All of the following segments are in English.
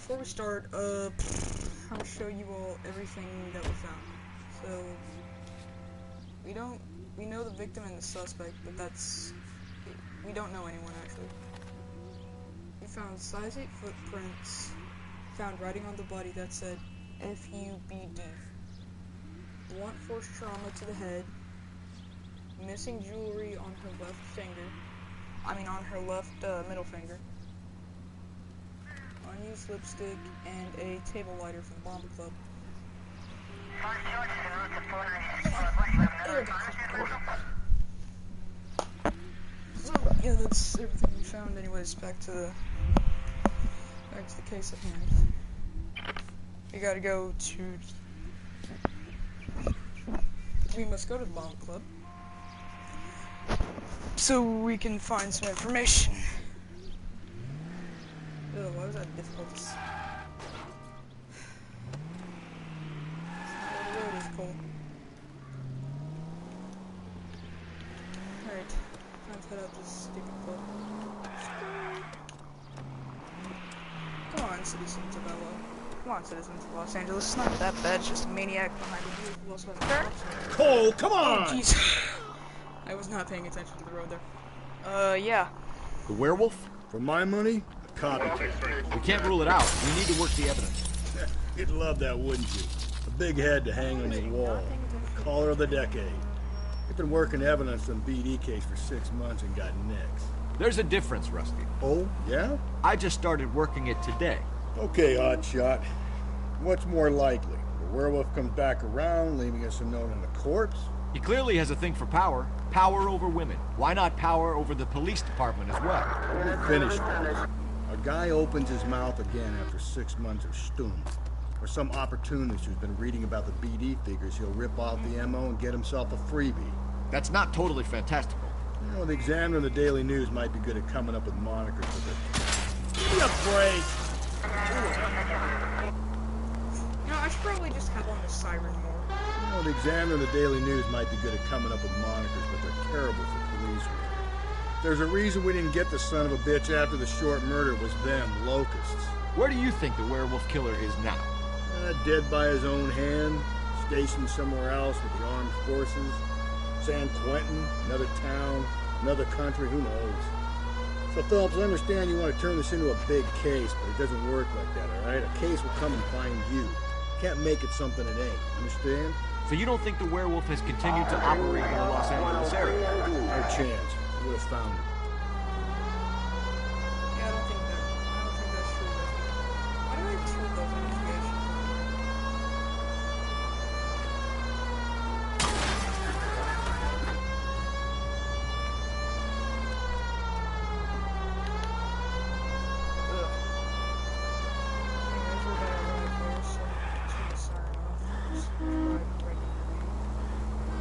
before we start, I'll show you all everything that we found. So, we know the victim and the suspect, but we don't know anyone actually. We found size 8 footprints, found writing on the body that said FUBD. Blunt force trauma to the head, missing jewelry on her left finger, on her left middle finger, unused lipstick, and a table lighter from the Bomb Club. So, yeah, that's everything we found. Anyways, back to the case at hand. We gotta go to... We must go to the Bomb Club so we can find some information. Ugh, why was that difficult to see? The road is cold. Alright, time to head out this stupid club. Come on, citizens of LA. Come on, citizens of Los Angeles. It's not that bad, it's just a maniac behind the wheel who also has a Cole, come on! Oh, jeez. I was not paying attention to the road there. Yeah. The werewolf? For my money, a copycat. We can't rule it out. We need to work the evidence. You'd love that, wouldn't you? A big head to hang on your wall. Caller of the decade. You've been working evidence on BD case for 6 months and got nicks. There's a difference, Rusty. Oh, yeah? I just started working it today. Okay, Oddshot. What's more likely? The werewolf comes back around, leaving us a note on the corpse? He clearly has a thing for power. Power over women. Why not power over the police department as well? Finished. A guy opens his mouth again after 6 months of stum. Or some opportunist who's been reading about the BD figures, he'll rip off the MO and get himself a freebie. That's not totally fantastical. You know, the Examiner and the Daily News might be good at coming up with monikers, but give me a break! You know, I should probably just have on the siren more. You know, the Examiner and the Daily News might be good at coming up with monikers, but they're terrible for police work. There's a reason we didn't get the son of a bitch after the short murder was them, locusts. Where do you think the werewolf killer is now? Dead by his own hand, stationed somewhere else with the armed forces. San Quentin, another town, another country, who knows? So, Phillips, I understand you want to turn this into a big case, but it doesn't work like that, all right? A case will come and find you. Can't make it something it ain't, understand? So you don't think the werewolf has continued to operate in the Los Angeles area? No chance. We would have found him. Yeah, I don't think that's true. Why do I treat those investigations?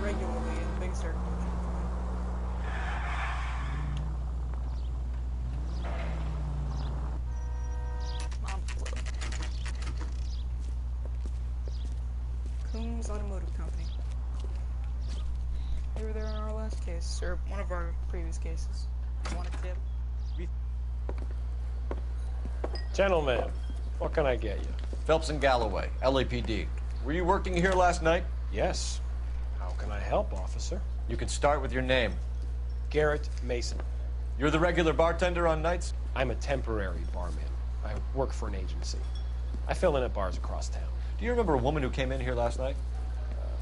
Regularly in big circles. Automotive Company. They were there in our last case, or one of our previous cases. Want a tip? Gentlemen, what can I get you? Phelps and Galloway, LAPD. Were you working here last night? Yes. How can I help, officer? You can start with your name. Garrett Mason. You're the regular bartender on nights? I'm a temporary barman. I work for an agency. I fill in at bars across town. Do you remember a woman who came in here last night?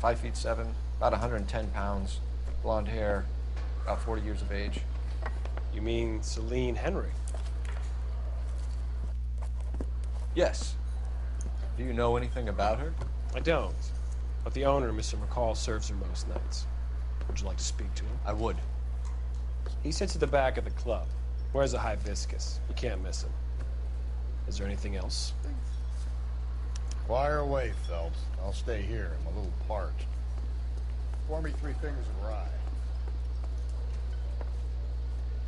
5'7", about 110 pounds, blonde hair, about 40 years of age. You mean Celine Henry? Yes. Do you know anything about her? I don't. But the owner, Mr. McCall, serves her most nights. Would you like to speak to him? I would. He sits at the back of the club. Wears a hibiscus. You can't miss him. Is there anything else? Fire away, Phelps. I'll stay here. I'm a little parched. Pour me 3 fingers of rye.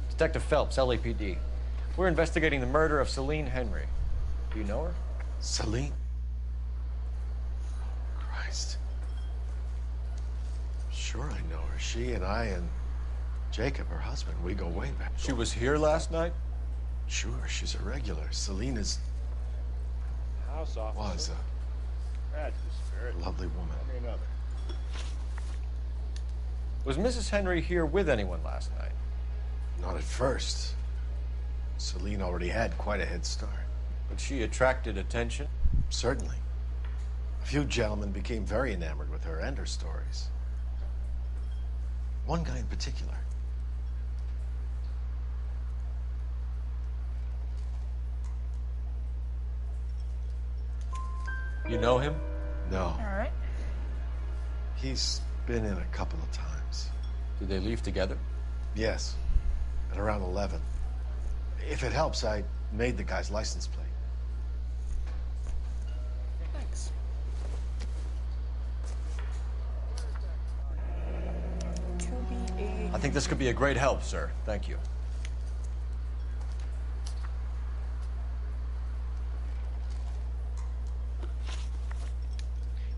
Detective Phelps, LAPD. We're investigating the murder of Celine Henry. Do you know her? Celine? Christ. Sure I know her. She and I and Jacob, her husband, we go way back. She was here last night? Sure, she's a regular. Celine is house, officer. Was That's the spirit. a lovely woman. Tell me another. Was Mrs. Henry here with anyone last night? Not at first. Celine already had quite a head start. But she attracted attention? Certainly. A few gentlemen became very enamored with her and her stories. One guy in particular. You know him? No. Alright. He's been in a couple of times. Did they leave together? Yes. At around 11. If it helps, I made the guy's license plate. Thanks. I think this could be a great help, sir. Thank you.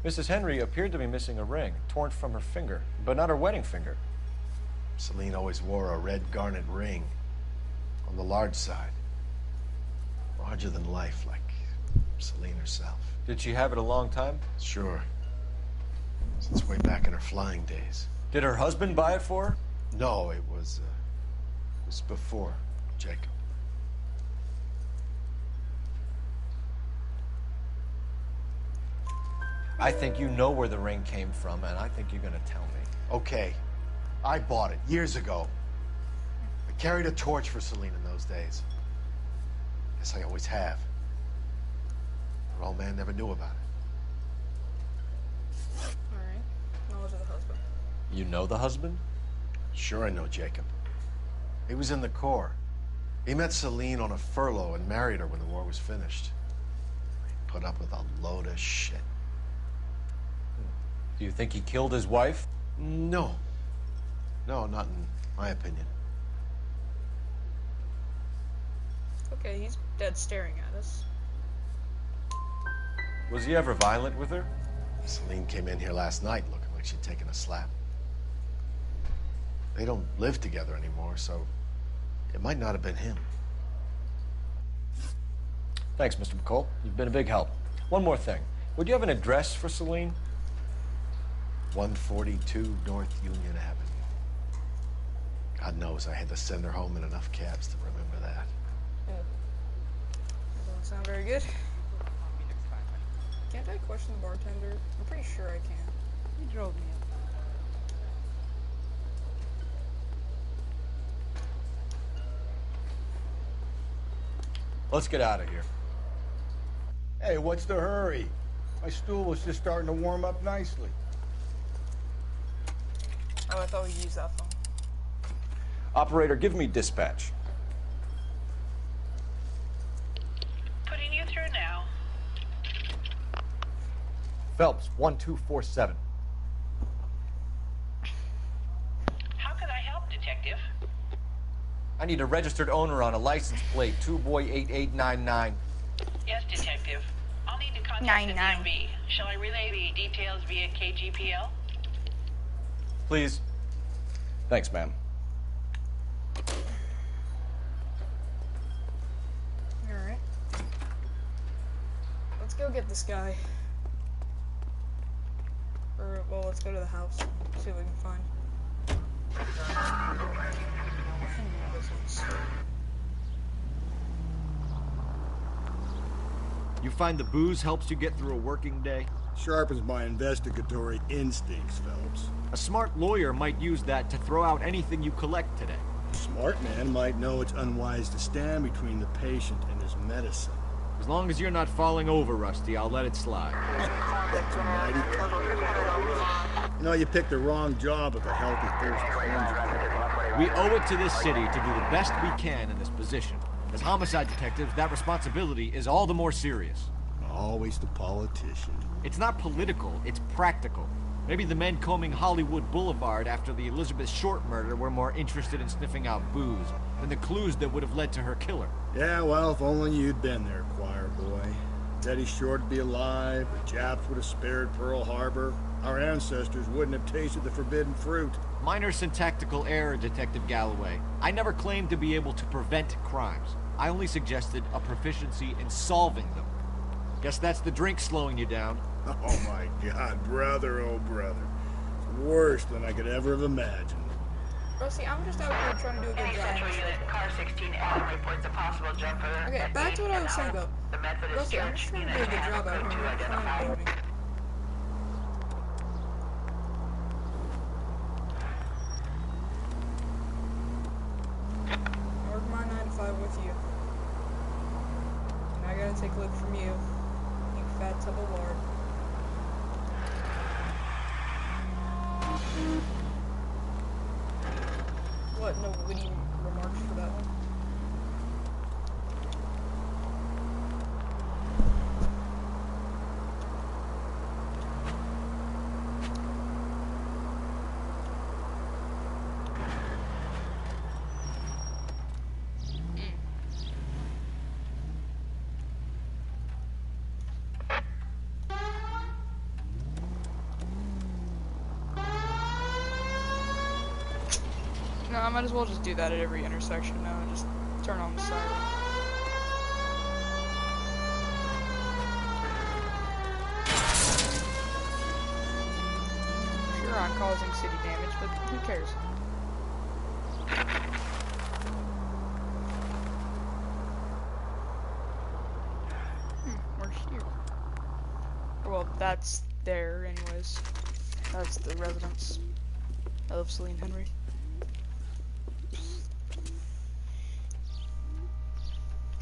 Mrs. Henry appeared to be missing a ring, torn from her finger, but not her wedding finger. Celine always wore a red garnet ring on the large side. Larger than life, like Celine herself. Did she have it a long time? Sure. Since way back in her flying days. Did her husband buy it for her? No, it was before Jacob. I think you know where the ring came from, and I think you're gonna tell me. Okay. I bought it years ago. I carried a torch for Celine in those days. Guess I always have. Her old man never knew about it. Alright. Knowledge of the husband. You know the husband? Sure I know Jacob. He was in the Corps. He met Celine on a furlough and married her when the war was finished. He put up with a load of shit. Do you think he killed his wife? No. No, not in my opinion. Okay, he's dead staring at us. Was he ever violent with her? Celine came in here last night looking like she'd taken a slap. They don't live together anymore, so it might not have been him. Thanks, Mr. McCall. You've been a big help. One more thing. Would you have an address for Celine? 142 North Union Avenue. God knows I had to send her home in enough cabs to remember that. Doesn't sound very good. Can't I question the bartender? I'm pretty sure I can. He drove me up. Let's get out of here. Hey, what's the hurry? My stool was just starting to warm up nicely. Oh, I thought we used that phone. Operator, give me dispatch. Putting you through now. Phelps, 1247. How can I help, Detective? I need a registered owner on a license plate, 2boy8899. Yes, Detective. I'll need to contact 99. the DMV. Shall I relay the details via KGPL? Please. Thanks, ma'am. Alright. Let's go get this guy. Or, well, let's go to the house and see what we can find. You find the booze helps you get through a working day? Sharpens my investigatory instincts, Phelps. A smart lawyer might use that to throw out anything you collect today. A smart man might know it's unwise to stand between the patient and his medicine. As long as you're not falling over, Rusty, I'll let it slide. That's mighty kind. You know, you picked the wrong job with a healthy thirst for injury. We owe it to this city to do the best we can in this position. As homicide detectives, that responsibility is all the more serious. Always the politician. It's not political, it's practical. Maybe the men combing Hollywood Boulevard after the Elizabeth Short murder were more interested in sniffing out booze than the clues that would have led to her killer. Yeah, well, if only you'd been there, choir boy. Teddy Short would be alive, the Japs would have spared Pearl Harbor, our ancestors wouldn't have tasted the forbidden fruit. Minor syntactical error, Detective Galloway. I never claimed to be able to prevent crimes. I only suggested a proficiency in solving them. Guess that's the drink slowing you down. Oh my God, brother, oh brother. It's worse than I could ever have imagined. Rusty, I'm just out here trying to do a good Any job. Central Unit, Car 16L reports a possible jumper. Okay, back to what I was saying about. The Methodist Rusty, I'm just Church. trying to do a good job out here. You're trying to me. I work my 9 to 5 with you. And I gotta take a look from you, you fat tub of lard. What? No witty remarks for that one? No, I might as well just do that at every intersection now. Just turn on the siren. Sure, I'm causing city damage, but who cares? We're here. Well, that's there, anyways. That's the residence of Celine Henry.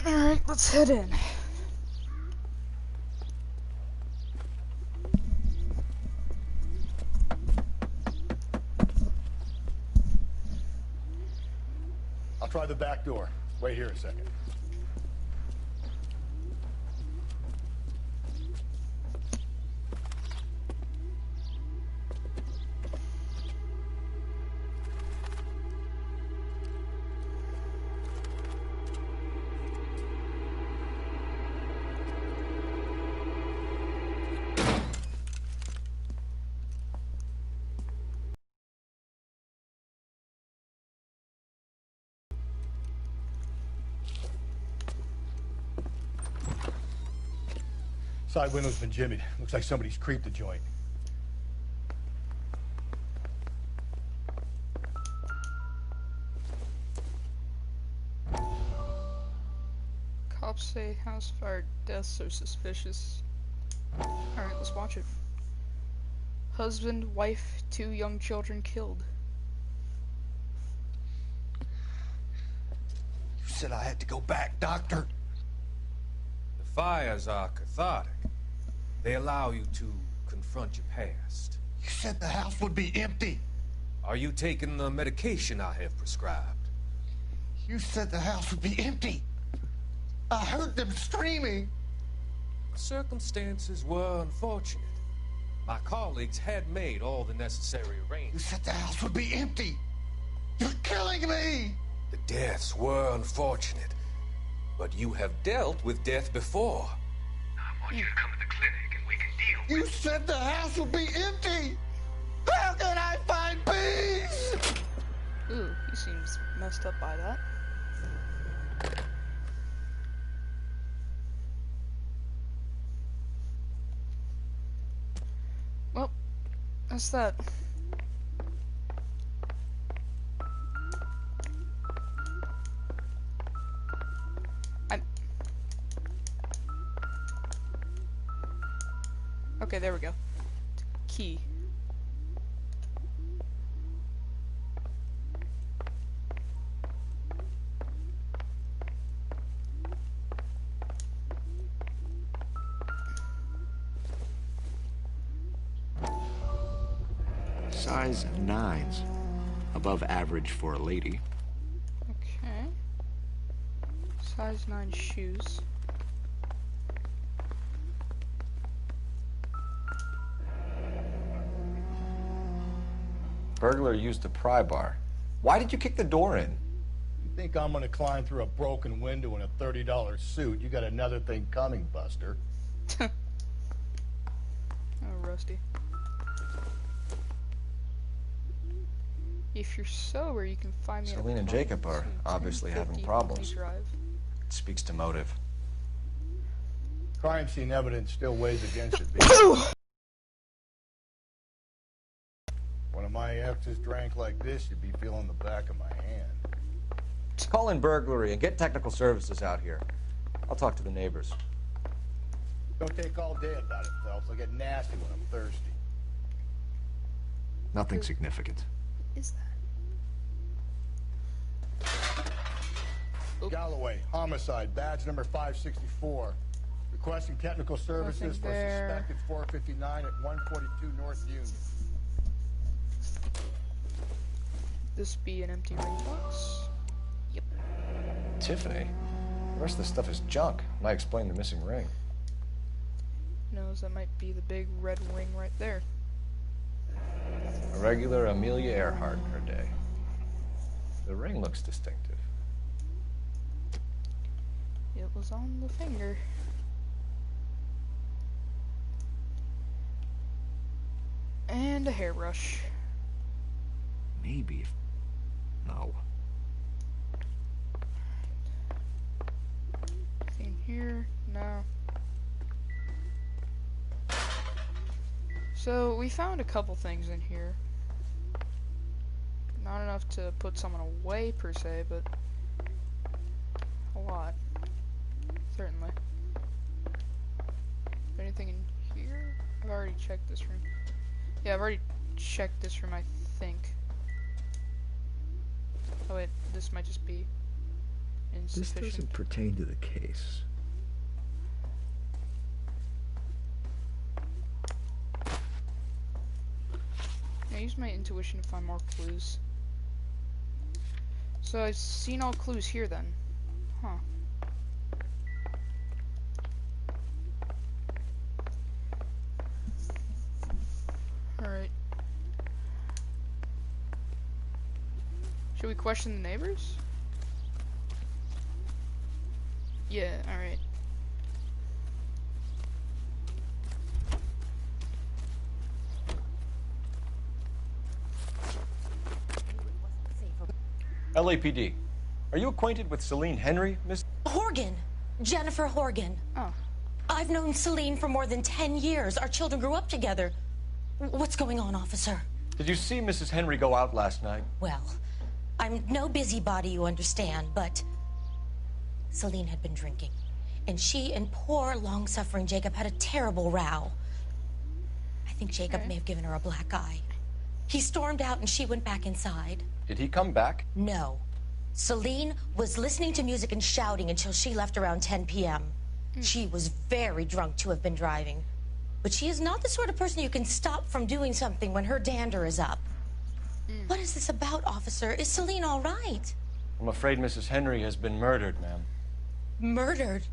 Alright, let's head in. I'll try the back door. Wait here a second. Side window's been jimmied. Looks like somebody's creeped the joint. Cops say house fire deaths are suspicious. Alright, let's watch it. Husband, wife, 2 young children killed. You said I had to go back, Doctor. The fires are cathartic. They allow you to confront your past. You said the house would be empty. Are you taking the medication I have prescribed? You said the house would be empty. I heard them screaming. The circumstances were unfortunate. My colleagues had made all the necessary You arrangements. said the house would be empty. You're killing me. The deaths were unfortunate, but you have dealt with death before. I want you to come to the clinic and we can deal You said the house would be empty. How can I find peace? Ooh, he seems messed up by that. Well, that's that. Okay, there we go. Key. Size 9s. Above average for a lady. Okay. Size 9 shoes. Burglar used the pry bar. Why did you kick the door in? You think I'm gonna climb through a broken window in a $30 suit? You got another thing coming, Buster. Oh, Rusty. If you're sober, you can find me at Celine and Jacob are obviously having problems. Drive. It speaks to motive. Crime scene evidence still weighs against it. One of my exes drank like this, you'd be feeling the back of my hand. Call in burglary and get technical services out here. I'll talk to the neighbors. Don't take all day about it, Phelps. I'll get nasty when I'm thirsty. Nothing significant. Is that? Galloway, homicide, badge number 564. Requesting technical services for suspected 459 at 142 North Union. This be an empty ring box? Yep. Tiffany? The rest of the stuff is junk. Might explain the missing ring. Knows that might be the big red ring right there. A regular Amelia Earhart in her day. The ring looks distinctive. It was on the finger. And a hairbrush. Maybe if... No. Anything here? No. So, we found a couple things in here. Not enough to put someone away, per se, but a lot. Certainly. Anything in here? I've already checked this room. Yeah, I've already checked this room, I think. Oh wait, this might just be insufficient. This doesn't pertain to the case. I use my intuition to find more clues. So I've seen all clues here then. Huh. Alright. Should we question the neighbors? Yeah, alright. LAPD. Are you acquainted with Celine Henry, Miss? Horgan. Jennifer Horgan. Oh. I've known Celine for more than 10 years. Our children grew up together. What's going on, officer? Did you see Mrs. Henry go out last night? Well, I'm no busybody, you understand, but Celine had been drinking. And she and poor, long-suffering Jacob had a terrible row. I think Jacob may have given her a black eye. He stormed out and she went back inside. Did he come back? No. Celine was listening to music and shouting until she left around 10 p.m. She was very drunk to have been driving. But she is not the sort of person you can stop from doing something when her dander is up. What is this about, officer? Is Celine all right? I'm afraid Mrs. Henry has been murdered, ma'am. Murdered?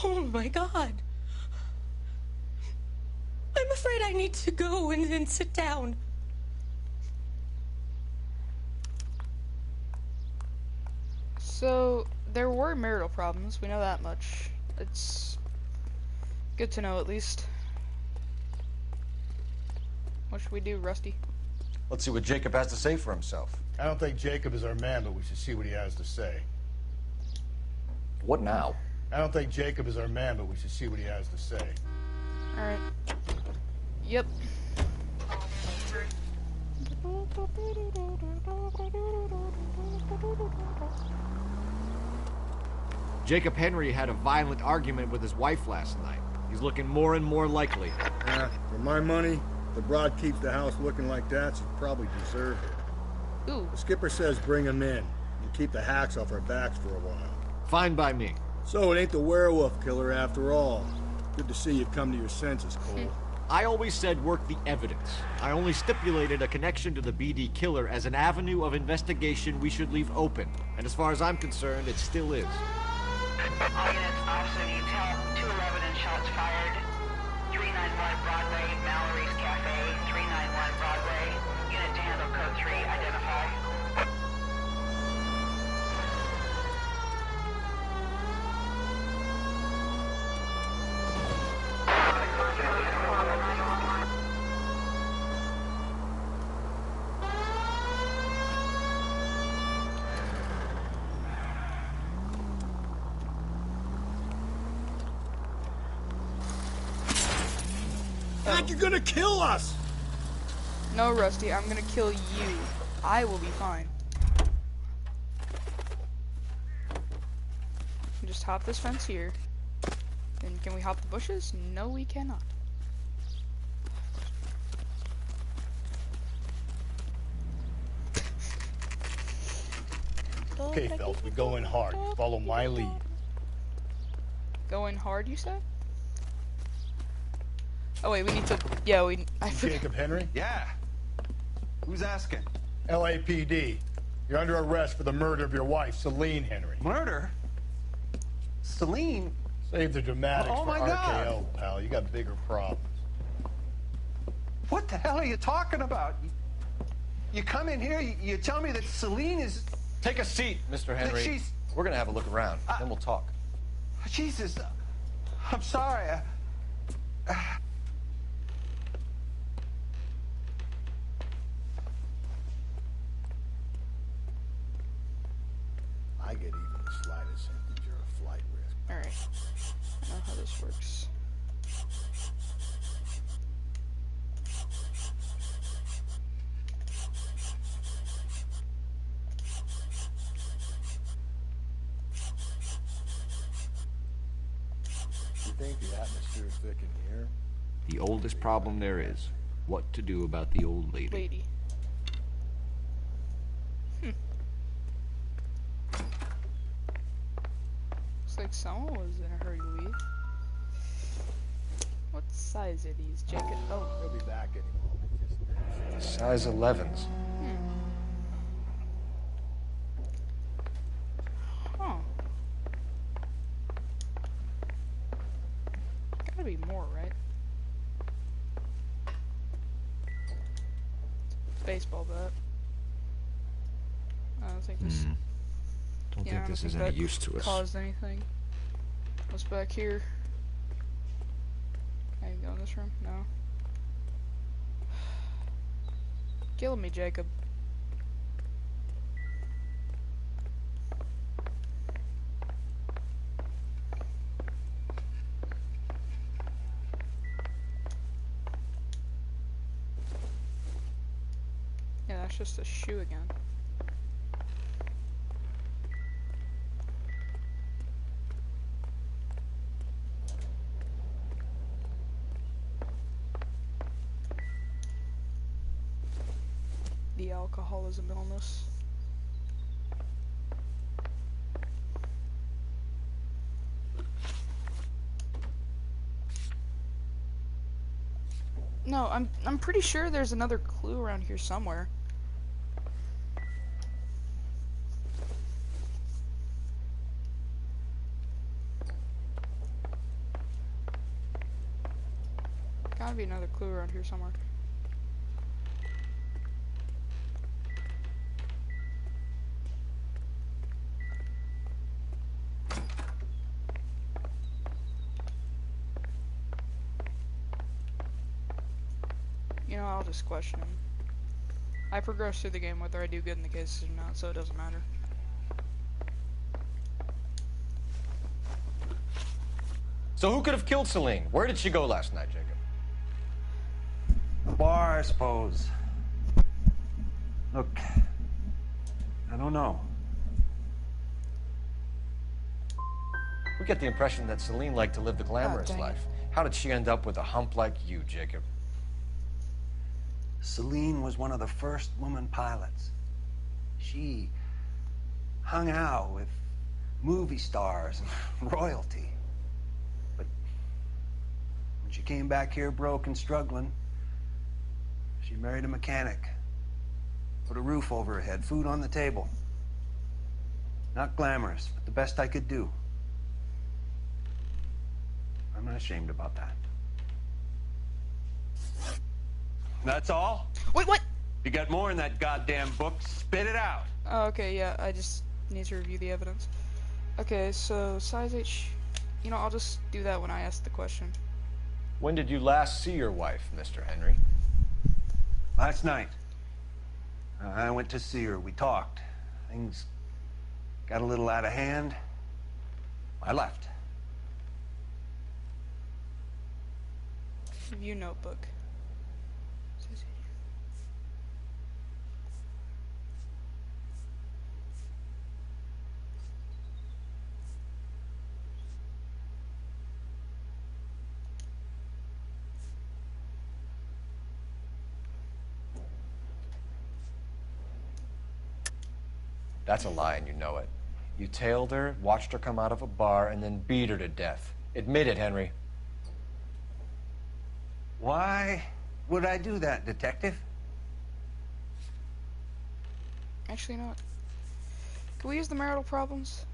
Oh, my God. I'm afraid I need to go and sit down. So, there were marital problems, we know that much. It's good to know, at least. What should we do, Rusty? Let's see what Jacob has to say for himself. I don't think Jacob is our man, but we should see what he has to say. What now? I don't think Jacob is our man, but we should see what he has to say. Alright. Yep. Jacob Henry had a violent argument with his wife last night. He's looking more and more likely. For my money, if the broad keeps the house looking like that, she probably deserved it. Ooh. The skipper says bring him in and keep the hacks off our backs for a while. Fine by me. So it ain't the werewolf killer after all. Good to see you come to your senses, Cole. I always said work the evidence. I only stipulated a connection to the BD killer as an avenue of investigation we should leave open. And as far as I'm concerned, it still is. All units, officer detail, 211 and shots fired. 391 Broadway, Mallory's Cafe, 391 Broadway. Unit to handle code 3, identify. Pat, you're gonna kill us! No, Rusty, I'm gonna kill you. I will be fine. Just hop this fence here. And can we hop the bushes? No, we cannot. Okay, Phelps, we go in hard. You follow my lead. Go in hard, you said? Oh wait, we need to. Yeah, I forgot. Jacob Henry? Yeah. Who's asking? LAPD. You're under arrest for the murder of your wife, Celine Henry. Murder? Celine? Save the dramatics Oh, for my RKO, God. pal. You got bigger problems. What the hell are you talking about? You come in here, you tell me that Celine is... Take a seat, Mr. Henry. She's... We're gonna have a look around, then we'll talk. Jesus, I'm sorry. I get even the slightest hint that you're a flight risk. Alright. I know how this works. You think the atmosphere's thick in here? The oldest problem there is. What to do about the old lady. Looks like someone was in a hurry to leave. What size are these, Jacob? Oh. He'll be back any moment. Just Size 11s. Huh. Gotta be more, right? Baseball bat. I don't think this. Don't Yeah, think I this don't is think any that use to us. Caused anything? What's back here? Can I go in this room? No. Kill me, Jacob. Yeah, that's just a shoe again. The alcoholism illness. No, I'm pretty sure there's another clue around here somewhere. Gotta be another clue around here somewhere. You know, I'll just question him. I progress through the game whether I do good in the cases or not, so it doesn't matter. So who could have killed Celine? Where did she go last night, Jacob? A bar, I suppose. Look, I don't know. We get the impression that Celine liked to live the glamorous dang it. life. How did she end up with a hump like you, Jacob? Celine was one of the first woman pilots. She hung out with movie stars and royalty. But when she came back here broke and struggling, she married a mechanic. Put a roof over her head, food on the table. Not glamorous, but the best I could do. I'm not ashamed about that. That's all? Wait, what? You got more in that goddamn book, spit it out. Oh, okay, yeah, I just need to review the evidence. Okay, so size H. You know, I'll just do that when I ask the question. When did you last see your wife, Mr. Henry? Last night. I went to see her. We talked. Things got a little out of hand. I left. View notebook. That's a lie, and you know it. You tailed her, watched her come out of a bar, and then beat her to death. Admit it, Henry. Why would I do that, Detective? Actually not. Can we use the marital problems?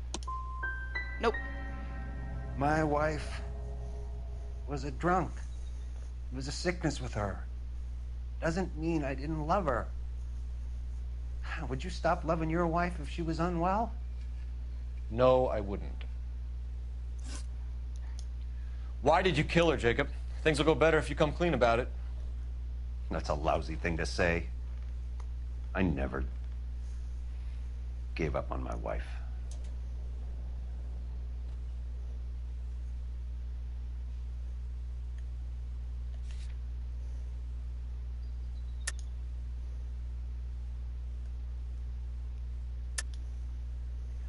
Nope. My wife was a drunk. It was a sickness with her. Doesn't mean I didn't love her. Would you stop loving your wife if she was unwell? No, I wouldn't. Why did you kill her, Jacob? Things will go better if you come clean about it. That's a lousy thing to say. I never gave up on my wife.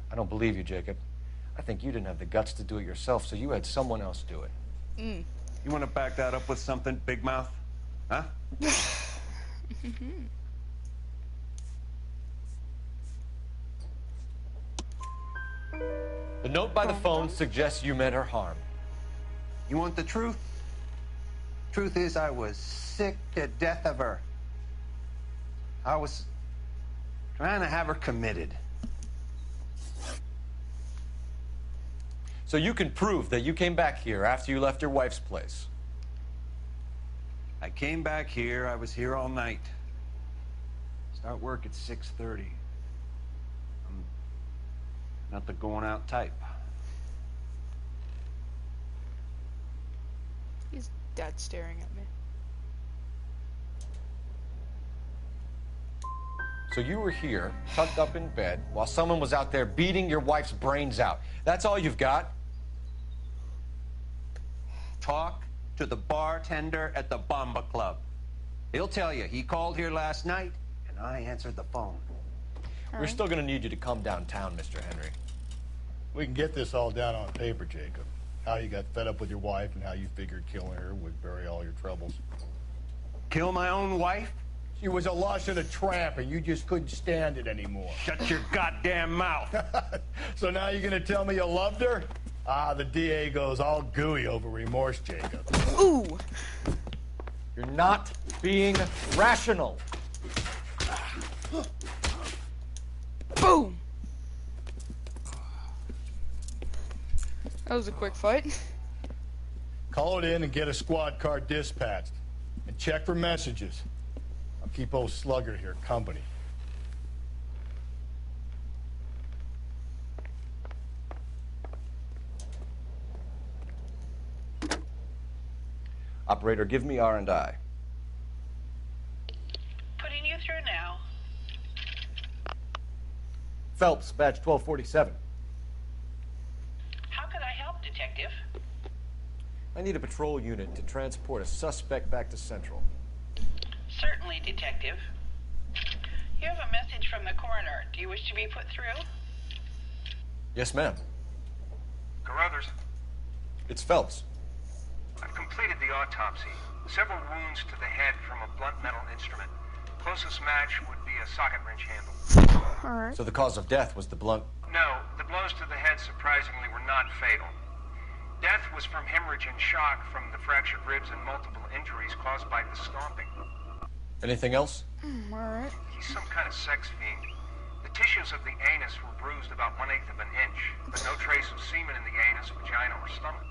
I don't believe you, Jacob. I think you didn't have the guts to do it yourself, so you had someone else do it. You want to back that up with something, Big Mouth? Huh? The note by the phone suggests you meant her harm. You want the truth? Truth is, I was sick to death of her. I was trying to have her committed. So you can prove that you came back here after you left your wife's place. I came back here. I was here all night. Start work at 6:30. I'm not the going out type. His dad's staring at me. So you were here, tucked up in bed, while someone was out there beating your wife's brains out. That's all you've got? Talk to the bartender at the Bomba Club. He'll tell you he called here last night, and I answered the phone. We're still going to need you to come downtown, Mr. Henry. We can get this all down on paper, Jacob. How you got fed up with your wife and how you figured killing her would bury all your troubles. Kill my own wife? She was a lush and a tramp, and you just couldn't stand it anymore. Shut your goddamn mouth. So now you're gonna tell me you loved her? Ah, the DA goes all gooey over remorse, Jacob. Ooh! You're not being rational. Boom! That was a quick fight. Call it in and get a squad car dispatched. And check for messages. I'll keep old Slugger here company. Operator, give me R&I. Putting you through now. Phelps, badge 1247. How could I help, Detective? I need a patrol unit to transport a suspect back to Central. Certainly, Detective. You have a message from the coroner. Do you wish to be put through? Yes, ma'am. Carruthers, It's Phelps. I've completed the autopsy. Several wounds to the head from a blunt metal instrument. Closest match would be a socket wrench handle. Alright. So the cause of death was the blunt... No, the blows to the head surprisingly were not fatal. Death was from hemorrhage and shock from the fractured ribs and multiple injuries caused by the stomping. Anything else? Alright. He's some kind of sex fiend. The tissues of the anus were bruised about 1/8 of an inch, but no trace of semen in the anus, vagina, or stomach.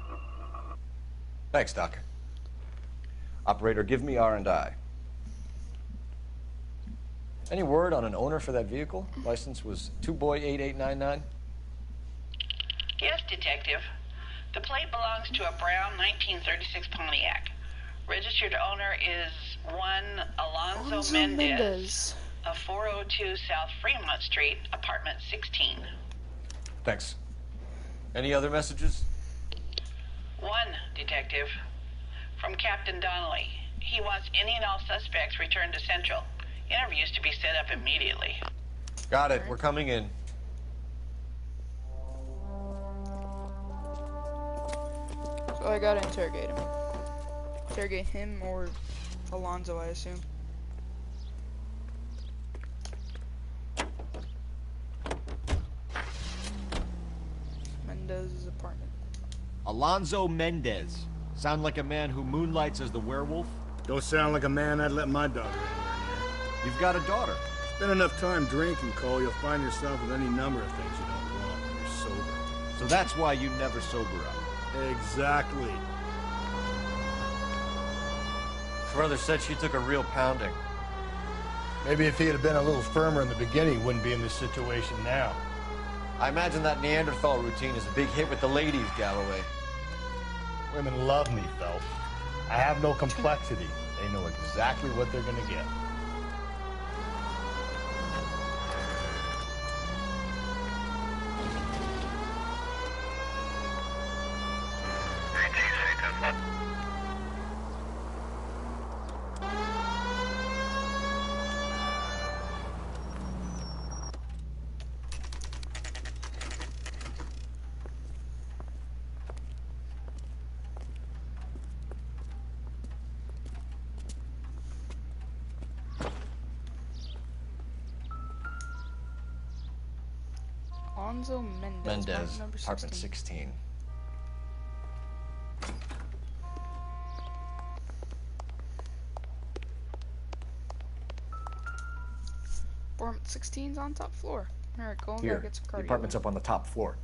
Thanks, Doc. Operator, give me R&I. Any word on an owner for that vehicle? License was 2boy8899. Yes, Detective. The plate belongs to a brown 1936 Pontiac. Registered owner is one Alonzo Mendez of 402 South Fremont Street, apartment 16. Thanks. Any other messages? One, Detective. From Captain Donnelly. He wants any and all suspects returned to Central. Interviews to be set up immediately. Got it. We're coming in. So I gotta interrogate him. Interrogate him or Alonzo, I assume. Mendez's apartment. Alonzo Mendez. Sound like a man who moonlights as the werewolf? Don't sound like a man I'd let my daughter anywhere near. You've got a daughter. Spend enough time drinking, Cole, you'll find yourself with any number of things you don't want when you're sober. So that's why you never sober up. Exactly. Brother said she took a real pounding. Maybe if he had been a little firmer in the beginning, he wouldn't be in this situation now. I imagine that Neanderthal routine is a big hit with the ladies, Galloway. Women love me, Phelps. I have no complexity. They know exactly what they're gonna get. Alonzo Mendez, number apartment 16. Apartment 16's on top floor. Alright, go and Here, go get some the cardio. apartment's up on the top floor.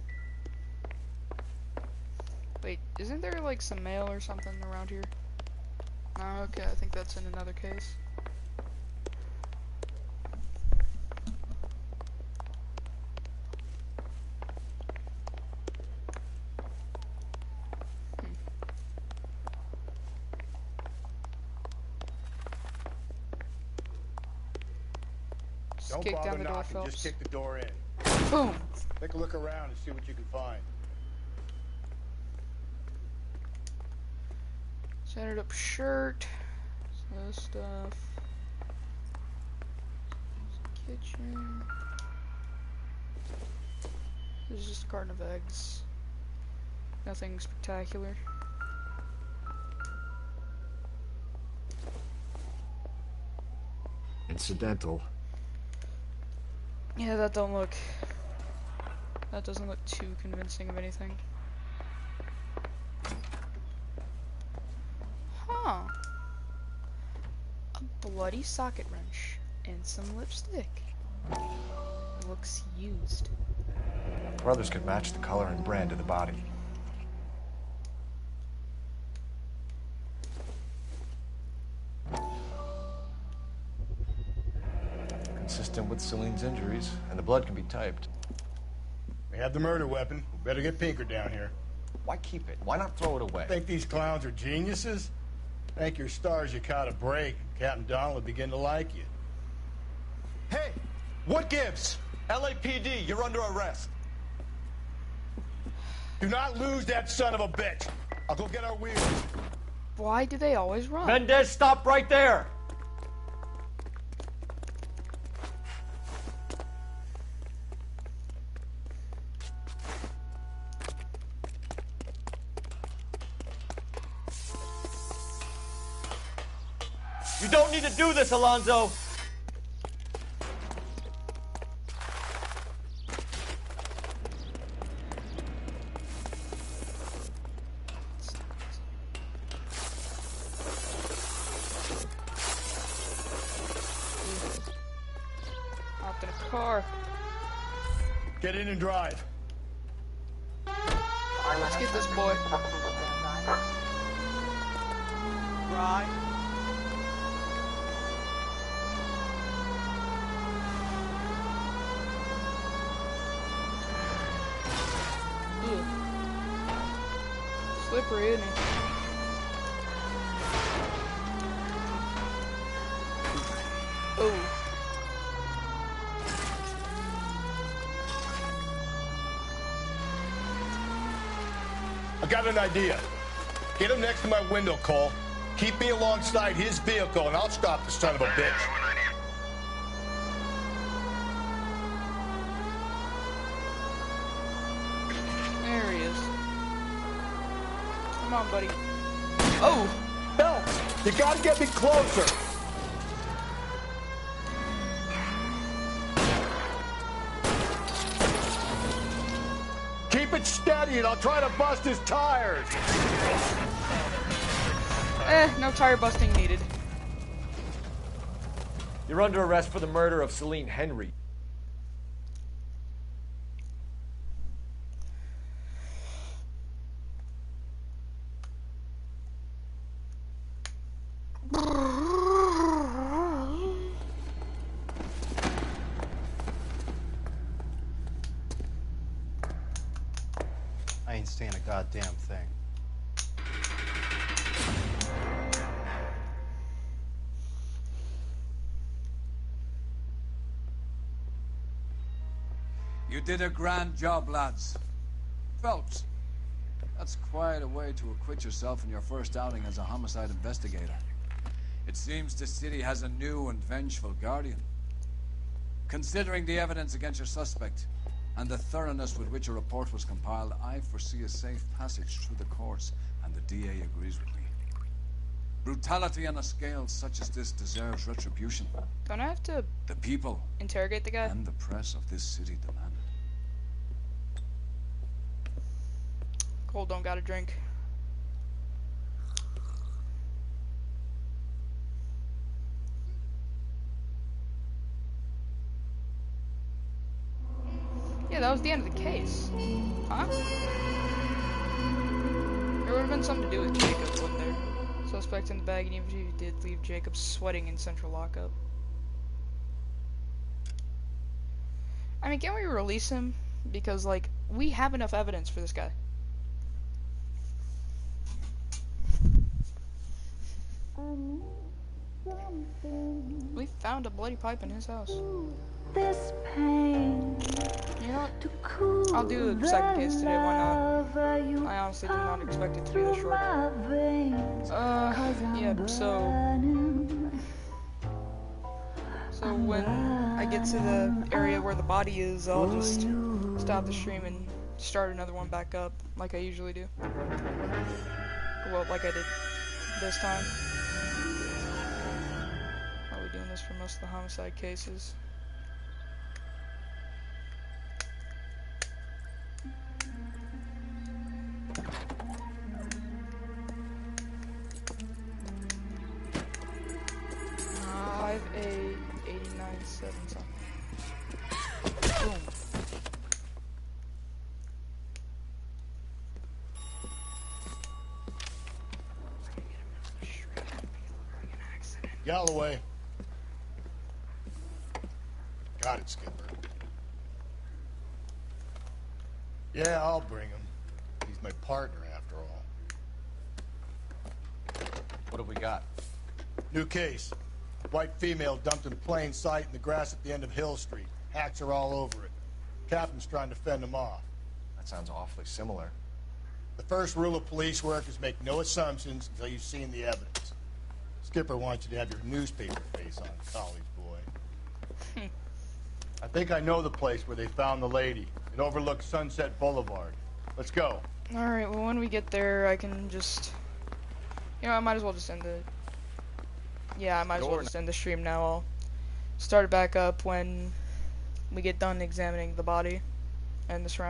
Wait, isn't there like some mail or something around here? Oh, okay, I think that's in another case. Don't kick bother down the door, knocking, Phelps. just kick the door in. Boom! Take a look around and see what you can find. Sanded up shirt. Some other stuff. Kitchen. This is just a carton of eggs. Nothing spectacular. Incidental. Yeah, that doesn't look too convincing of anything. Huh. A bloody socket wrench and some lipstick. Looks used. Brothers could match the color and brand of the body. Consistent with Celine's injuries, and the blood can be typed. We have the murder weapon. We better get Pinker down here. Why keep it? Why not throw it away? Think these clowns are geniuses? Thank your stars you caught a break. Captain Donald will begin to like you. Hey, what gives? LAPD, you're under arrest. Do not lose that son of a bitch. I'll go get our wheels. Why do they always run? Mendez, stop right there! You don't need to do this, Alonzo! Hopped in a car. Get in and drive. Let's get this boy. Right. Ugh. Slippery, isn't he? Oh. I got an idea. Get him next to my window, Cole. Keep me alongside his vehicle, and I'll stop the son of a bitch. There he is. Come on, buddy. Oh! Phelps, you gotta get me closer. Keep it steady, and I'll try to bust his tires. No tire busting needed. You're under arrest for the murder of Celine Henry. I ain't saying a goddamn thing. You did a grand job, lads. Phelps, that's quite a way to acquit yourself in your first outing as a homicide investigator. It seems the city has a new and vengeful guardian. Considering the evidence against your suspect and the thoroughness with which a report was compiled, I foresee a safe passage through the courts, and the DA agrees with me. Brutality on a scale such as this deserves retribution. Don't I have to The people interrogate the guy? and the press of this city demand it. Cole don't got a drink. Yeah, that was the end of the case. Huh? There would have been something to do with Jacob, wouldn't there? Suspect in the bag, and even if you did leave Jacob sweating in central lockup. I mean, can't we release him? Because, like, we have enough evidence for this guy. We found a bloody pipe in his house. This pain. You know what? I'll do a second case today, why not? I honestly did not expect it to be this short. Yeah, so when I get to the area where the body is, I'll just stop the stream and start another one back up, like I usually do. Well, like I did this time. Probably doing this for most of the homicide cases. Something. Boom. Galloway. Got it, Skipper. Yeah, I'll bring him. He's my partner, after all. What have we got? New case. White female dumped in plain sight in the grass at the end of Hill Street. Hacks are all over it. Captain's trying to fend them off. That sounds awfully similar. The first rule of police work is make no assumptions until you've seen the evidence. Skipper wants you to have your newspaper face on, college boy. I think I know the place where they found the lady. It overlooks Sunset Boulevard. Let's go. Alright, well when we get there, I can just... You know, I might as well just end the... Yeah, I might as well just end the stream now. I'll start it back up when we get done examining the body and the surroundings.